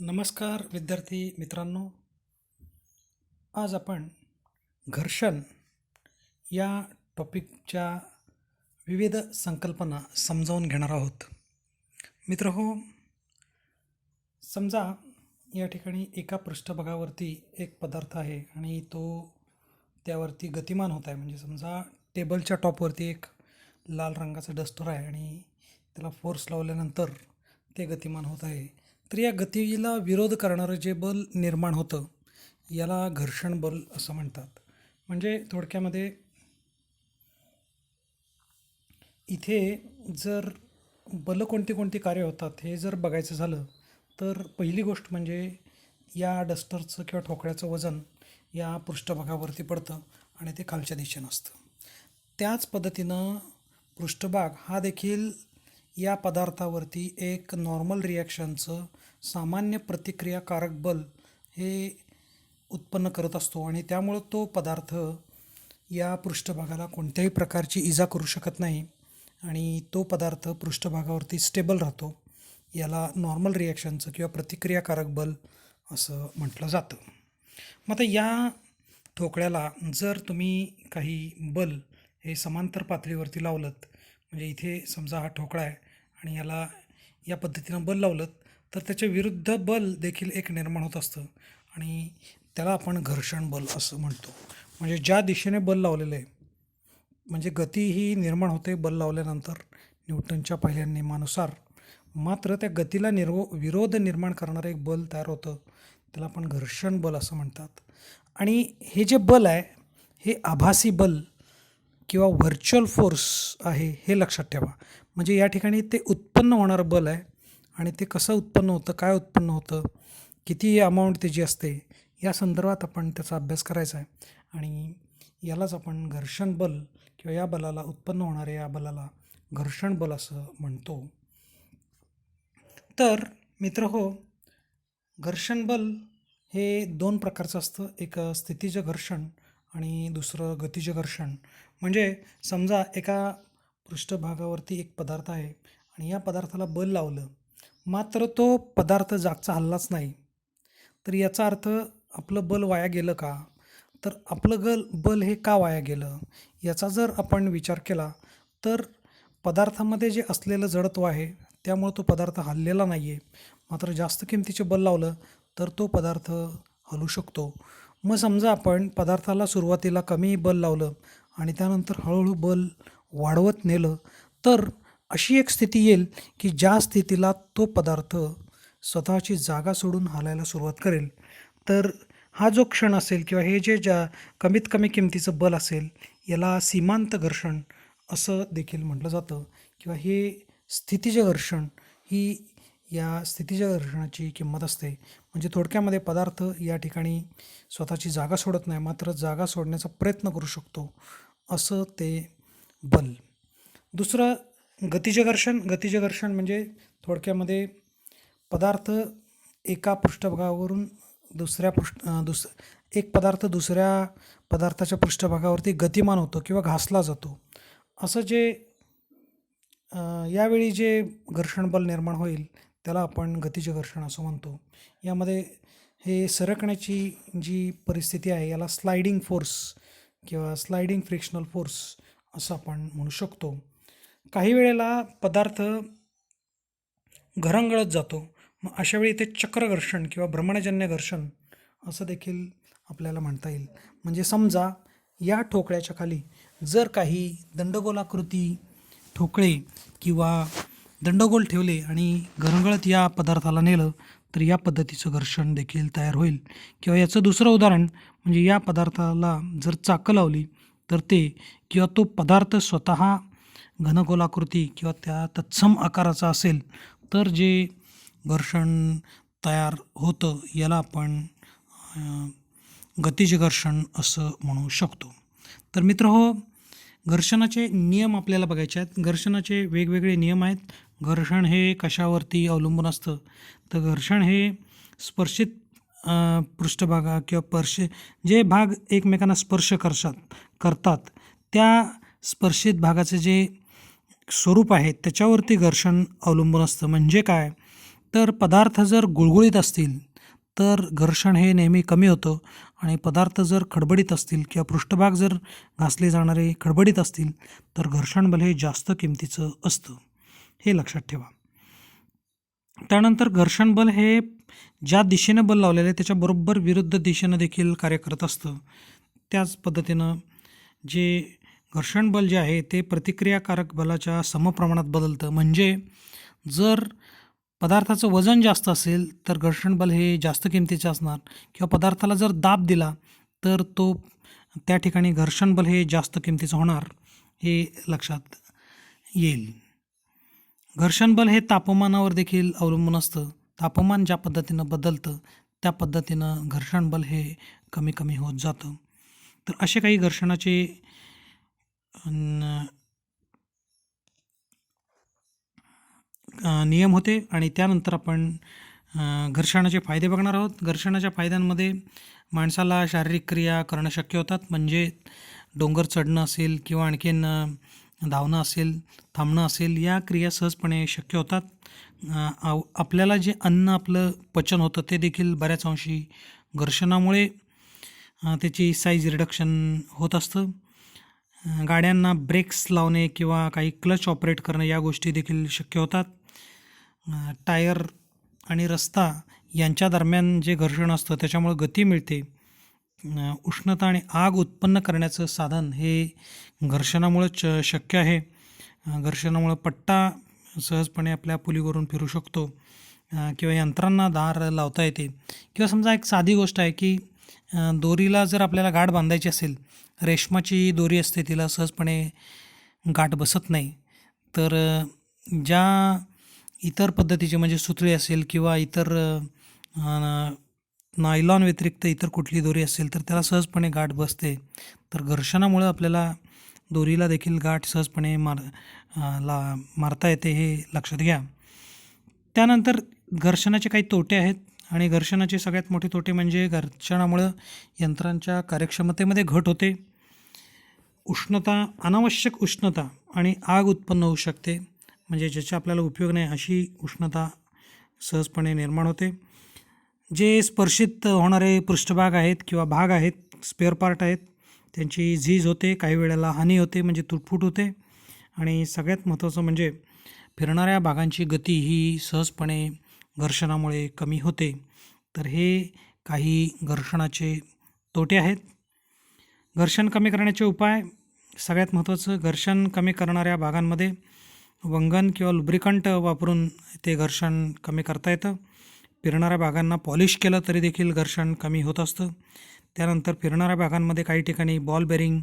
नमस्कार विद्यार्थी मित्रांनो. आज आपण घर्षण या टॉपिकच्या विविध संकल्पना समजावून घेणार आहोत. मित्रहो, समजा या ठिकाणी एका पृष्ठभागावरती एक पदार्थ आहे आणि तो त्यावरती गतिमान होत आहे. म्हणजे समजा टेबलच्या टॉपवरती एक लाल रंगाचं डस्टर आहे आणि त्याला फोर्स लावल्यानंतर ते गतिमान होत आहे. तर या गतीला विरोध करणारं जे बल निर्माण होतं याला घर्षण बल असं म्हणतात. म्हणजे थोडक्यामध्ये इथे जर बलं कोणती कोणती कार्य होतात हे जर बघायचं झालं तर पहिली गोष्ट म्हणजे या डस्टरचं किंवा ठोकळ्याचं वजन या पृष्ठभागावरती पडतं आणि ते खालच्या दिशेनं असतं. त्याच पद्धतीनं पृष्ठभाग हा देखील या पदार्थावरती एक नॉर्मल रिॲक्शनचं सामान्य प्रतिक्रियाकारक बल हे उत्पन्न करत असतो आणि त्यामुळं तो पदार्थ या पृष्ठभागाला कोणत्याही प्रकारची इजा करू शकत नाही आणि तो पदार्थ पृष्ठभागावरती स्टेबल राहतो. याला नॉर्मल रिॲक्शनचं किंवा प्रतिक्रियाकारक बल असं म्हटलं जातं. मग आता या ठोकळ्याला जर तुम्ही काही बल हे समांतर पातळीवरती लावलं, म्हणजे इथे समजा हा ठोकळा आहे आणि याला या पद्धतीनं बल लावलं तर त्याच्या विरुद्ध बल देखील एक निर्माण होत असतं आणि त्याला आपण घर्षण बल असं म्हणतो. म्हणजे ज्या दिशेने बल लावलेलं आहे, म्हणजे गती ही निर्माण होते बल लावल्यानंतर न्यूटनच्या पहिल्या नियमानुसार. मात्र त्या गतीला विरोध निर्माण करणारं एक बल तयार होतं, त्याला आपण घर्षण बल असं म्हणतात. आणि हे जे बल आहे हे आभासी बल किंवा व्हर्च्युअल फोर्स आहे हे लक्षात ठेवा. म्हणजे या ठिकाणी ते उत्पन्न होणारं बल आहे आणि ते कसं उत्पन्न होतं, काय उत्पन्न होतं, किती अमाऊंट त्याची असते, या संदर्भात आपण त्याचा अभ्यास करायचा आहे आणि यालाच आपण घर्षण बल किंवा या बलाला उत्पन्न होणाऱ्या या बलाला घर्षण बल असं म्हणतो. तर मित्रहो, घर्षण बल हे दोन प्रकारचं असतं. एक स्थितीज घर्षण आणि दुसरं गतिज घर्षण. म्हणजे समजा एका पृष्ठभागावरती एक पदार्थ आहे आणि या पदार्थाला बल लावलं, मात्र तो पदार्थ जागचा हललाच नाही, तर याचा अर्थ आपलं बल वाया गेलं का? तर आपलं बल हे का वाया गेलं याचा जर आपण विचार केला तर पदार्थामध्ये जे असलेलं जडत्व आहे त्यामुळे तो पदार्थ हललेला नाही आहे. मात्र जास्त किमतीचे बल लावलं तर तो पदार्थ हलू शकतो. मग समजा आपण पदार्थाला सुरुवातीला कमी बल लावलं आणि त्यानंतर हळूहळू बल वाढवत नेलं तर अशी एक स्थिती येईल की ज्या स्थितीला तो पदार्थ स्वतःची जागा सोडून हालायला सुरुवात करेल. तर हा जो क्षण असेल किंवा हे जे कमीत कमी किमतीचं बल असेल याला सीमांत घर्षण असं देखील म्हटलं जातं किंवा हे स्थितीज घर्षण ही या स्थितीच्या घर्षणाची किंमत असते. म्हणजे थोडक्यामध्ये पदार्थ या ठिकाणी स्वतःची जागा सोडत नाही, मात्र जागा सोडण्याचा प्रयत्न करू शकतो असं ते बल. दुसरं गतिज घर्षण. गतिज घर्षण म्हणजे थोडक्यामध्ये पदार्थ एका पृष्ठभागावरून एक पदार्थ दुसऱ्या पदार्थाच्या पृष्ठभागावरती गतिमान होतो किंवा घासला जातो. असं जे यावेळी जे घर्षण बल निर्माण होईल त्याला आपण गतिज घर्षण असं म्हणतो. यामध्ये हे सरकण्याची जी परिस्थिती आहे याला स्लायडिंग फोर्स किंवा स्लायडिंग फ्रिक्शनल फोर्स असं आपण म्हणू शकतो. काही वेळेला पदार्थ घरंगळत जातो, मग अशावेळी ते चक्रघर्षण किंवा भ्रमणजन्य घर्षण असं देखील आपल्याला म्हणता येईल. म्हणजे समजा या ठोकळ्याच्या खाली जर काही दंडगोलाकृती ठोकळे किंवा दंडगोल ठेवले आणि घरंगळत या पदार्थाला नेलं तर या पद्धतीचं घर्षण देखील तयार होईल. किंवा याचं दुसरं उदाहरण म्हणजे या पदार्थाला जर चाकं लावली तर ते किंवा तो पदार्थ स्वतः घनगोलाकृती किंवा त्या तत्सम आकाराचा असेल तर जे घर्षण तयार होतं याला आपण गतिज घर्षण असं म्हणू शकतो. तर मित्रहो, घर्षणाचे नियम आपल्याला बघायचे आहेत. घर्षणाचे वेगवेगळे नियम आहेत. घर्षण हे कशावरती अवलंबून असतं तर घर्षण हे स्पर्शित पृष्ठभागा किंवा जे भाग एकमेकांना स्पर्श करतात त्या स्पर्शित भागाचे जे स्वरूप आहे त्याच्यावरती घर्षण अवलंबून असतं. म्हणजे काय तर पदार्थ जर गुळगुळीत असतील तर घर्षण हे नेहमी कमी होतं आणि पदार्थ जर खडबडीत असतील किंवा पृष्ठभाग जर घासले जाणारे खडबडीत असतील तर घर्षण बल हे जास्त किमतीचं असतं, हे लक्षात ठेवा. त्यानंतर घर्षण बल हे ज्या दिशेनं बल लावलेलं आहे त्याच्या बरोबर विरुद्ध दिशेनं देखील कार्य करत असतं. त्याच पद्धतीनं जे घर्षण बल जे आहे ते प्रतिक्रियाकारक बलाच्या समप्रमाणात बदलतं. म्हणजे जर पदार्थाचं वजन जास्त असेल तर घर्षण बल हे जास्त किमतीचे असणार किंवा पदार्थाला जर दाब दिला तर तो त्या ठिकाणी घर्षण बल हे जास्त किमतीचं होणार, हे लक्षात येईल. घर्षण बल हे तापमानावर देखील अवलंबून असतं. तापमान ज्या पद्धतीनं बदलतं त्या पद्धतीनं घर्षण बल हे कमी कमी होत जातं. तर असे काही घर्षणाचे नियम होते आणि त्यानंतर आपण घर्षणाचे फायदे बघणार आहोत. घर्षणाच्या फायद्यांमध्ये माणसाला शारीरिक क्रिया करणं शक्य होतात. म्हणजे डोंगर चढणं असेल किंवा आणखीन धावणं असेल, थांबणं असेल, या क्रिया सहजपणे शक्य होतात. आपल्याला जे अन्न आपलं पचन होतं ते देखील बऱ्याच अंशी घर्षणामुळे त्याची साईज रिडक्शन होत असतं. गाड्यांना ब्रेक्स लावणे किंवा काही क्लच ऑपरेट करणं या गोष्टी देखील शक्य होतात. टायर आणि रस्ता यांच्या दरम्यान जे घर्षण असतं त्याच्यामुळे गती मिळते. उष्णता आणि आग उत्पन्न करण्याचं साधन हे घर्षणामुळेच शक्य आहे. घर्षणामुळं पट्टा सहजपणे आपल्या पुलीवरून फिरू शकतो किंवा यंत्रांना धार लावता येते. किंवा समजा एक साधी गोष्ट आहे की दोरीला जर आपल्याला गाठ बांधायची असेल, रेशमाची दोरी असते, तिला सहजपणे गाठ बसत नाही. तर ज्या इतर पद्धतीचे म्हणजे सुतळी असेल किंवा इतर नायलॉन व्यतिरिक्त इतर कुठली दोरी असेल तर त्याला सहजपणे गाठ बसते. तर घर्षणामुळं आपल्याला दोरीला देखील गाठ सहजपणे मारता येते, हे लक्षात घ्या. त्यानंतर घर्षणाचे काही तोटे आहेत आणि घर्षणाचे सगळ्यात मोठे तोटे म्हणजे घर्षणामुळं यंत्रांच्या कार्यक्षमतेमध्ये घट होते. अनावश्यक उष्णता आणि आग उत्पन्न होऊ शकते. म्हणजे ज्याचा आपल्याला उपयोग नाही अशी उष्णता सहजपणे निर्माण होते. जे स्पर्शित होणारे पृष्ठभाग आहेत किंवा भाग आहेत, स्पेअर पार्ट आहेत, त्यांची झीज होते, काही वेळेला हानी होते म्हणजे तुटफूट होते. आणि सगळ्यात महत्त्वाचं म्हणजे फिरणाऱ्या भागांची गती ही सहजपणे घर्षणामुळे कमी होते. तर हे काही घर्षणाचे तोटे आहेत. घर्षण कमी करण्याचे उपाय, सगळ्यात महत्त्वाचं, घर्षण कमी करणाऱ्या भागांमध्ये वंगण किंवा लुब्रिकंट वापरून ते घर्षण कमी करता येतं. फिरणाऱ्या भागांना पॉलिश केलं तरी देखील घर्षण कमी होत असतं. त्यानंतर फिरणाऱ्या भागांमध्ये काही ठिकाणी बॉल बेरिंग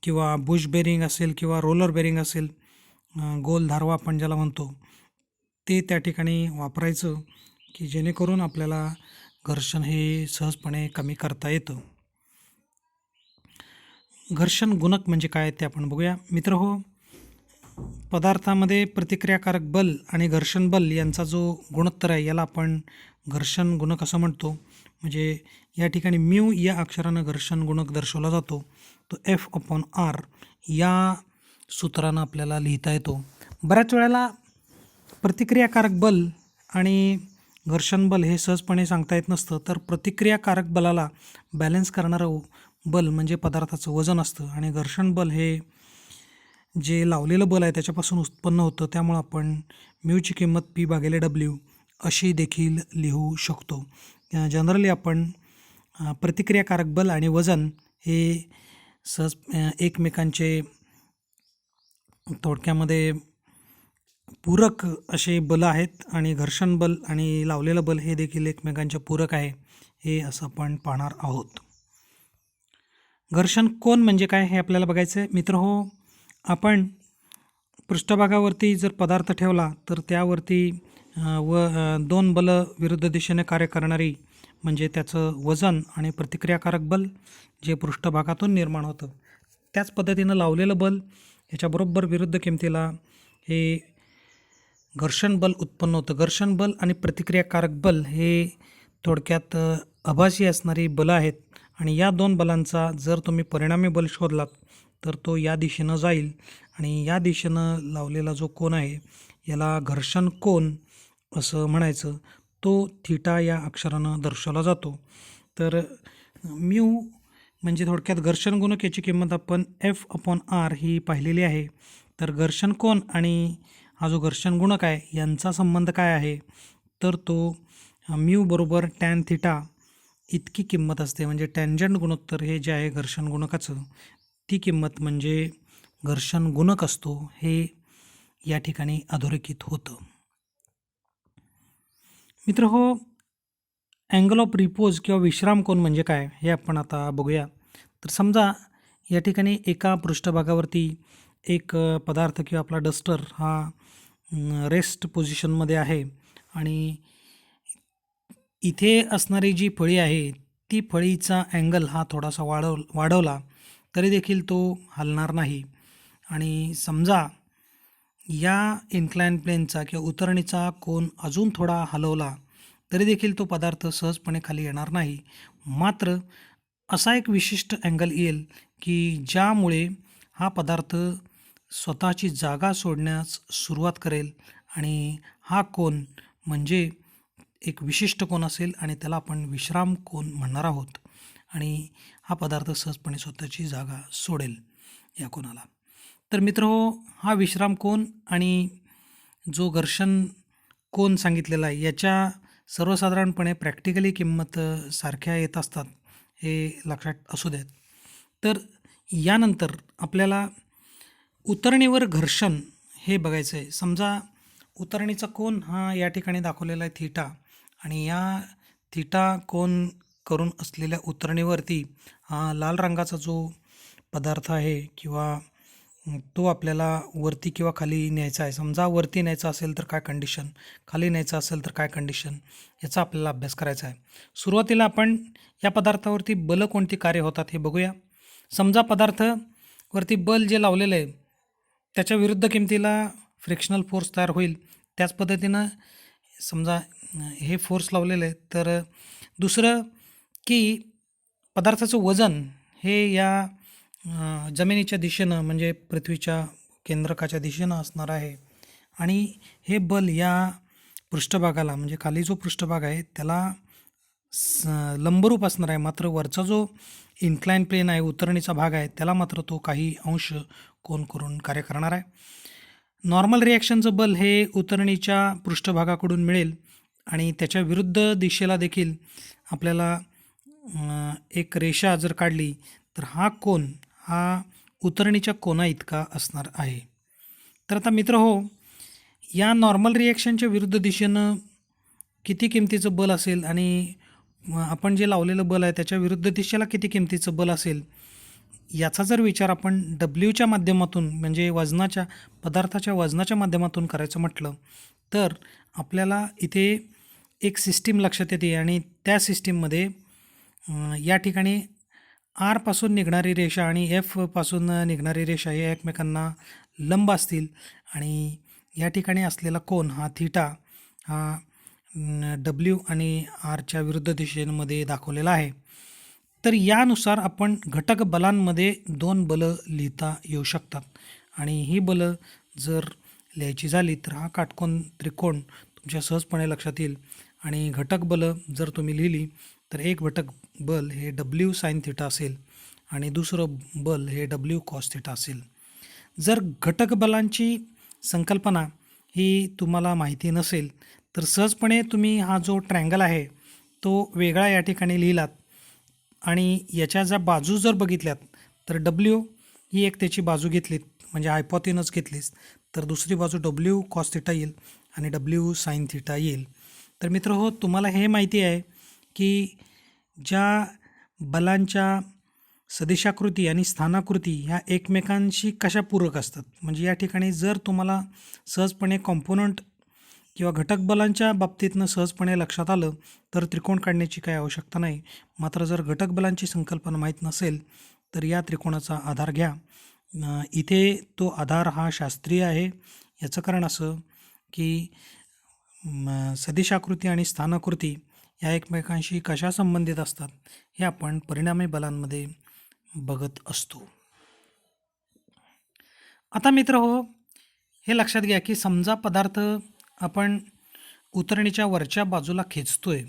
किंवा बुश बेरिंग असेल किंवा रोलर बेरिंग असेल, गोल धारवा आपण ज्याला म्हणतो, ते त्या ठिकाणी वापरायचं की जेणेकरून आपल्याला घर्षण हे सहजपणे कमी करता येतं. घर्षण गुणक म्हणजे काय ते आपण बघूया. मित्रहो, पदार्थामध्ये प्रतिक्रियाकारक बल आणि घर्षण बल यांचा जो गुणोत्तर आहे याला आपण घर्षण गुणक असं म्हणतो. म्हणजे या ठिकाणी म्यू या अक्षरानं घर्षण गुणक दर्शवला जातो. तो F/R या सूत्रानं आपल्याला लिहिता येतो. बऱ्याच वेळेला प्रतिक्रियाकारक बल आणि घर्षण बल हे सहजपणे सांगता येत नसतं. तर प्रतिक्रियाकारक बलाला बॅलन्स करणारं बल म्हणजे पदार्थाचं वजन असतं आणि घर्षण बल हे जे लावलेलं बल आहे त्याच्यापासून उत्पन्न होतं. त्यामुळं आपण म्यूची किंमत P/W अशी देखील लिहू शकतो. जनरली आपण प्रतिक्रियाकारक बल आणि वजन हे सहज एकमेकांचे थोडक्यामध्ये पूरक असे बल आहेत आणि घर्षण बल आणि लावलेलं बल हे देखील एकमेकांचे पूरक आहे, हे असं आपण पाहणार आहोत. घर्षण कोन म्हणजे काय हे आपल्याला बघायचं आहे. मित्रहो, आपण पृष्ठभागावरती जर पदार्थ ठेवला तर त्यावरती दोन बलं विरुद्ध दिशेने कार्य करणारी म्हणजे त्याचं वजन आणि प्रतिक्रियाकारक बल जे पृष्ठभागातून निर्माण होतं. त्याच पद्धतीनं लावलेलं बल याच्याबरोबर विरुद्ध किमतीला हे घर्षण बल उत्पन्न होतं. घर्षण बल आणि प्रतिक्रियाकारक बल हे थोडक्यात आभासी असणारी बलं आहेत आणि या दोन बलांचा जर तुम्ही परिणामी बल शोधलात तर तो या दिशेनं जाईल आणि या दिशेनं लावलेला जो कोन आहे याला घर्षण कोन असं म्हणायचं, तो थिटा या अक्षरानं दर्शवला जातो. तर म्यू म्हणजे थोडक्यात घर्षण गुणक याची किंमत आपण F/R ही पाहिलेली आहे. तर घर्षण कोन आणि हा जो घर्षण गुणक आहे यांचा संबंध काय आहे, तर तो म्यू बरोबर टॅन थिटा इतकी किंमत असते. म्हणजे टॅन्जंट गुणोत्तर हे जे आहे घर्षण गुणकाचं, ती किंमत म्हणजे घर्षण गुणक असतो, हे या ठिकाणी अधोरेखित होतं. मित्रहो, अँगल ऑफ रिपोज किंवा विश्राम कोन म्हणजे काय हे आपण आता बघूया. तर समजा या ठिकाणी एका पृष्ठभागावरती एक पदार्थ किंवा आपला डस्टर हा रेस्ट पोझिशनमध्ये आहे आणि इथे असणारी जी फळी आहे ती फळीचा अँगल हा थोडासा वाढवला तरी देखील तो हलणार नाही. आणि समजा या इन्क्लाइन प्लेनचा किंवा उतरणीचा कोन अजून थोडा हलवला तरी देखील तो पदार्थ सहजपणे खाली येणार नाही. मात्र असा एक विशिष्ट अँगल येईल की ज्यामुळे हा पदार्थ स्वतःची जागा सोडण्यास सुरुवात करेल आणि हा कोन म्हणजे एक विशिष्ट कोन असेल आणि त्याला आपण विश्राम कोन म्हणणार आहोत आणि हा पदार्थ सहजपणे स्वतःची जागा सोडेल या कोनाला. तर मित्रहो, हा विश्राम कोन आणि जो घर्षण कोन सांगितलेला आहे याच्या सर्वसाधारणपणे प्रॅक्टिकली किंमत सारख्या येत असतात, हे लक्षात असू द्यात. तर यानंतर आपल्याला उतरणीवर घर्षण हे बघायचं आहे. समजा उतरणीचा कोन हा या ठिकाणी दाखवलेला आहे थीटा आणि या थीटा कोन करून असलेल्या उतरणीवरती हा लाल रंगाचा जो पदार्थ आहे किंवा तो आपल्याला वरती किंवा खाली न्यायचा आहे. समजा वरती न्यायचा असेल तर काय कंडिशन, खाली न्यायचं असेल तर काय कंडिशन, याचा आपल्याला अभ्यास करायचा आहे. सुरुवातीला आपण या पदार्थावरती बल कोणती कार्य होतात हे बघूया. समजा पदार्थावरती बल जे लावलेलं आहे त्याच्या विरुद्ध किमतीला फ्रिक्शनल फोर्स तयार होईल. त्याच पद्धतीनं समजा हे फोर्स लावलेलं आहे. तर दुसरं की पदार्थाचं वजन हे या जमिनीच्या दिशेनं म्हणजे पृथ्वीच्या केंद्रकाच्या दिशेनं असणार आहे आणि हे बल या पृष्ठभागाला म्हणजे खाली जो पृष्ठभाग आहे त्याला लंबरूप असणार आहे. मात्र वरचा जो इन्क्लाइन प्लेन आहे, उतरणीचा भाग आहे, त्याला मात्र तो काही अंश कोन करून कार्य करणार आहे. नॉर्मल रिॲक्शनचं बल हे उतरणीच्या पृष्ठभागाकडून मिळेल आणि त्याच्या विरुद्ध दिशेला देखील आपल्याला एक रेषा जर काढली तर हा कोन हा उतरणीच्या कोना इतका असणार आहे. तर आता मित्रहो, या नॉर्मल रिॲक्शनच्या विरुद्ध दिशेनं किती किमतीचं बल असेल आणि आपण जे लावलेलं बल आहे त्याच्या विरुद्ध दिशेला किती किमतीचं बल असेल याचा जर विचार आपण डब्ल्यूच्या माध्यमातून म्हणजे पदार्थाच्या वजनाच्या माध्यमातून करायचं म्हटलं तर आपल्याला इथे एक सिस्टीम लक्षात येते आणि त्या सिस्टीममध्ये या ठिकाणी आरपासून निघणारी रेषा आणि एफपासून निघणारी रेषा हे एकमेकांना लंब असतील आणि या ठिकाणी असलेला कोन हा थीटा हा डब्ल्यू आणि आरच्या विरुद्ध दिशेमध्ये दाखवलेला आहे. तर यानुसार आपण घटक बलांमध्ये 2 बलं लिहिता येऊ शकतात आणि ही बलं जर लिहायची झाली तर हा काटकोन त्रिकोण तुमच्या सहजपणे लक्षात येईल आणि घटक बलं जर तुम्ही लिहिली तर एक घटक बल हे डब्ल्यू साइन थिटा असेल आणि दुसरं बल हे डब्ल्यू कॉस थिटा असेल. जर घटक बलांची संकल्पना ही तुम्हाला माहिती नसेल तर सहजपणे तुम्ही हा जो ट्रँगल आहे तो वेगळा या ठिकाणी लिहिलात आणि याच्या ज्या बाजू जर बघितल्यात तर डब्ल्यू ही एक त्याची बाजू घेतलीत म्हणजे हायपोतेनस घेतलीस तर दुसरी बाजू डब्ल्यू कॉस थिटा येईल आणि डब्ल्यू साइन थिटा येईल. तर मित्रहो, तुम्हाला हे माहिती आहे की ज्या बलांच्या सदिशाकृती आणि स्थानाकृती ह्या एकमेकांशी कशा पूरक असतात. म्हणजे या ठिकाणी जर तुम्हाला सहजपणे कॉम्पोनंट किंवा घटक बलांच्या बाबतीतनं सहजपणे लक्षात आलं तर त्रिकोण काढण्याची काही आवश्यकता नाही. मात्र जर घटक बलांची संकल्पना माहीत नसेल तर या त्रिकोणाचा आधार घ्या. इथे तो आधार हा शास्त्रीय आहे. याचं कारण असं की सदिशाकृती आणि स्थानाकृती या एकमेकांशी कशा संबंधित असतात हे आपण परिणामी बलांमध्ये बघत असतो. आता मित्रहो, हे लक्षात घ्या की समजा पदार्थ आपण उतरणीच्या वरच्या बाजूला खेचतोय.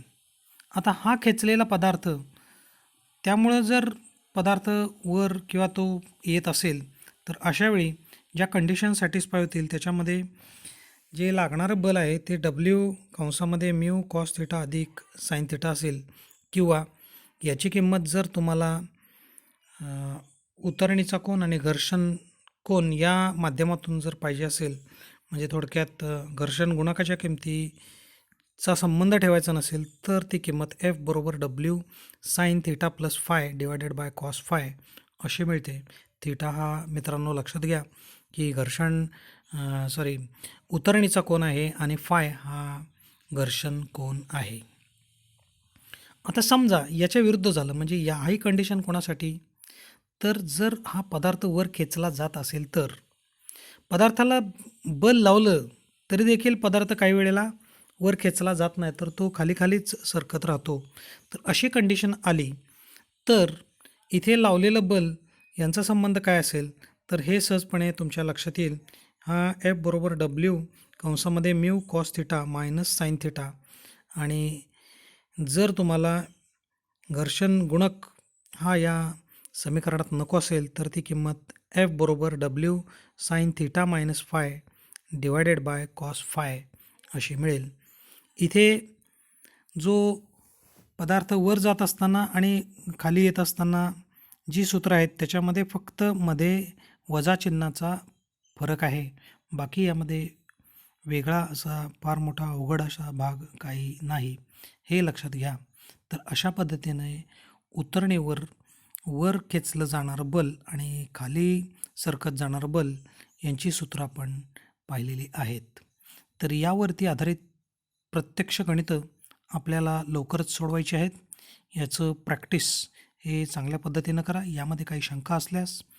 आता हा खेचलेला पदार्थ, त्यामुळं जर पदार्थ वर किंवा तो येत असेल, तर अशावेळी ज्या कंडिशन सॅटिस्फाय होतील त्याच्यामध्ये जे लागणारं बल आहे ते डब्ल्यू कंसामध्ये म्यू कॉस थिटा अधिक साइन थिटा असेल, किंवा याची किंमत जर तुम्हाला उतरणीचा कोन आणि घर्षण कोन या माध्यमातून जर पाहिजे असेल, म्हणजे थोडक्यात घर्षण गुणाकाच्या किमतीचा संबंध ठेवायचा नसेल, तर ती किंमत एफ बरोबर W sine theta plus five divided by cos phi अशी मिळते. थिटा हा मित्रांनो लक्षात घ्या की उतरणीचा कोन आहे आणि फाय हा घर्षण कोन आहे. आता समजा याच्या विरुद्ध झालं, म्हणजे याही कंडिशन कोणासाठी, तर जर हा पदार्थ वर खेचला जात असेल तर पदार्थाला बल लावलं तरी देखील पदार्थ काही वेळेला वर खेचला जात नाही, तर तो खाली खालीच सरकत राहतो. तर अशी कंडिशन आली तर इथे लावलेलं बल यांचा संबंध काय असेल, तर हे सहजपणे तुमच्या लक्षात येईल. हा एफ बरोबर डब्ल्यू कंसामध्ये mu cos theta minus sine theta, आणि जर तुम्हाला घर्षण गुणक हा या समीकरणात नको असेल, तर ती किंमत एफ बरोबर W sine theta minus five divided by cos phi अशी मिळेल. इथे जो पदार्थ वर जात असताना आणि खाली येत असताना जी सूत्र आहेत त्याच्यामध्ये फक्त मध्ये वजा चिन्हाचा फरक आहे. बाकी यामध्ये वेगळा असा फार मोठा अवघड असा भाग काही नाही, हे लक्षात घ्या. तर अशा पद्धतीने उतरणीवर वर खेचलं जाणारं बल आणि खाली सरकत जाणारं बल यांची सूत्र आपण पाहिलेली आहेत. तर यावरती आधारित प्रत्यक्ष गणितं आपल्याला लवकरच सोडवायची आहेत. याचं प्रॅक्टिस हे चांगल्या पद्धतीनं करा. यामध्ये काही शंका असल्यास